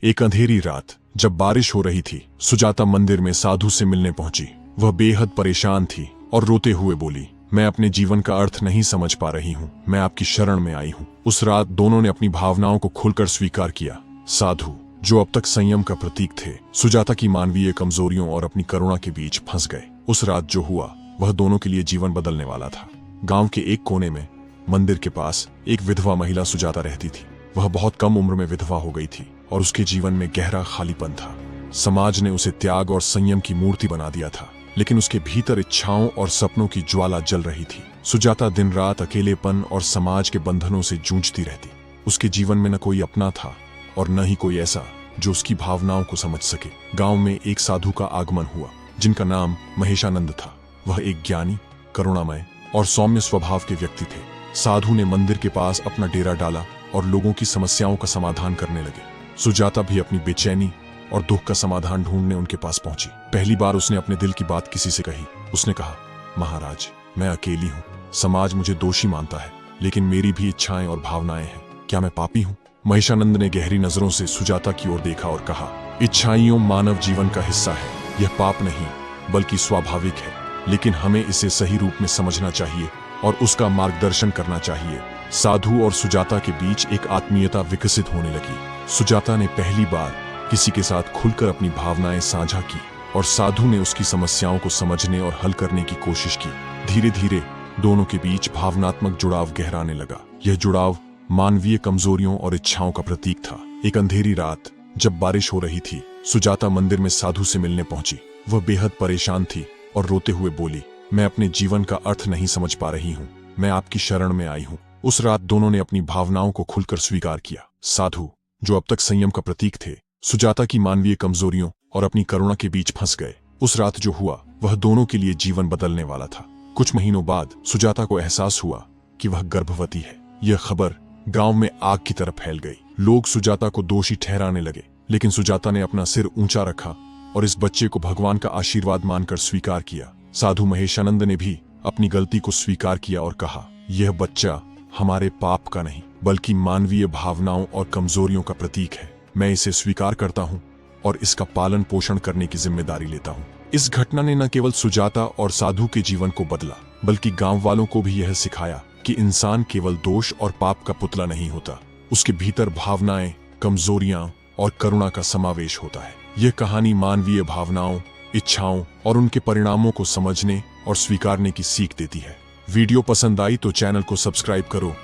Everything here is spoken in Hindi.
एक अंधेरी रात जब बारिश हो रही थी, सुजाता मंदिर में साधु से मिलने पहुंची। वह बेहद परेशान थी और रोते हुए बोली, मैं अपने जीवन का अर्थ नहीं समझ पा रही हूँ, मैं आपकी शरण में आई हूँ। उस रात दोनों ने अपनी भावनाओं को खुलकर स्वीकार किया। साधु, जो अब तक संयम का प्रतीक थे, सुजाता की मानवीय कमजोरियों और अपनी करुणा के बीच फंस गए। उस रात जो हुआ वह दोनों के लिए जीवन बदलने वाला था। गांव के एक कोने में मंदिर के पास एक विधवा महिला सुजाता रहती थी। वह बहुत कम उम्र में विधवा हो गई थी और उसके जीवन में गहरा खालीपन था। समाज ने उसे त्याग और संयम की मूर्ति बना दिया था, लेकिन उसके भीतर इच्छाओं और सपनों की ज्वाला जल रही थी। सुजाता दिन रात अकेलेपन और समाज के बंधनों से जूझती रहती। उसके जीवन में न कोई अपना था और न ही कोई ऐसा जो उसकी भावनाओं को समझ सके। गांव में एक साधु का आगमन हुआ, जिनका नाम महेशानंद था। वह एक ज्ञानी, करुणामय और सौम्य स्वभाव के व्यक्ति थे। साधु ने मंदिर के पास अपना डेरा डाला और लोगों की समस्याओं का समाधान करने लगे। सुजाता भी अपनी बेचैनी और दुख का समाधान ढूंढने उनके पास पहुंची। पहली बार उसने अपने दिल की बात किसी से कही। उसने कहा, महाराज, मैं अकेली हूँ। समाज मुझे दोषी मानता है, लेकिन मेरी भी इच्छाएं और भावनाएं हैं। क्या मैं पापी हूँ? महेशानंद ने गहरी नजरों से सुजाता की ओर देखा और कहा, इच्छाइयों मानव जीवन का हिस्सा है। यह पाप नहीं बल्कि स्वाभाविक है, लेकिन हमें इसे सही रूप में समझना चाहिए और उसका मार्गदर्शन करना चाहिए। साधु और सुजाता के बीच एक आत्मीयता विकसित होने लगी। सुजाता ने पहली बार किसी के साथ खुलकर अपनी भावनाएं साझा की और साधु ने उसकी समस्याओं को समझने और हल करने की कोशिश की। धीरे धीरे दोनों के बीच भावनात्मक जुड़ाव गहराने लगा। यह जुड़ाव मानवीय कमजोरियों और इच्छाओं का प्रतीक था। एक अंधेरी रात जब बारिश हो रही थी, सुजाता मंदिर में साधु से मिलने पहुंची। वह बेहद परेशान थी और रोते हुए बोली, मैं अपने जीवन का अर्थ नहीं समझ पा रही हूँ, मैं आपकी शरण में आई हूँ। उस रात दोनों ने अपनी भावनाओं को खुलकर स्वीकार किया। साधु, जो अब तक संयम का प्रतीक थे, सुजाता की मानवीय कमजोरियों और अपनी करुणा के बीच फंस गए। उस रात जो हुआ वह दोनों के लिए जीवन बदलने वाला था। कुछ महीनों बाद सुजाता को एहसास हुआ कि वह गर्भवती है। यह खबर गांव में आग की तरह फैल गई। लोग सुजाता को दोषी ठहराने लगे, लेकिन सुजाता ने अपना सिर ऊंचा रखा और इस बच्चे को भगवान का आशीर्वाद मानकर स्वीकार किया। साधु महेशानंद ने भी अपनी गलती को स्वीकार किया और कहा, यह बच्चा हमारे पाप का नहीं बल्कि मानवीय भावनाओं और कमजोरियों का प्रतीक है। मैं इसे स्वीकार करता हूँ और इसका पालन पोषण करने की जिम्मेदारी लेता हूँ। इस घटना ने न केवल सुजाता और साधु के जीवन को बदला, बल्कि गांव वालों को भी यह सिखाया कि इंसान केवल दोष और पाप का पुतला नहीं होता, उसके भीतर भावनाएं, कमजोरियां और करुणा का समावेश होता है। यह कहानी मानवीय भावनाओं, इच्छाओं और उनके परिणामों को समझने और स्वीकारने की सीख देती है। वीडियो पसंद आई तो चैनल को सब्सक्राइब करो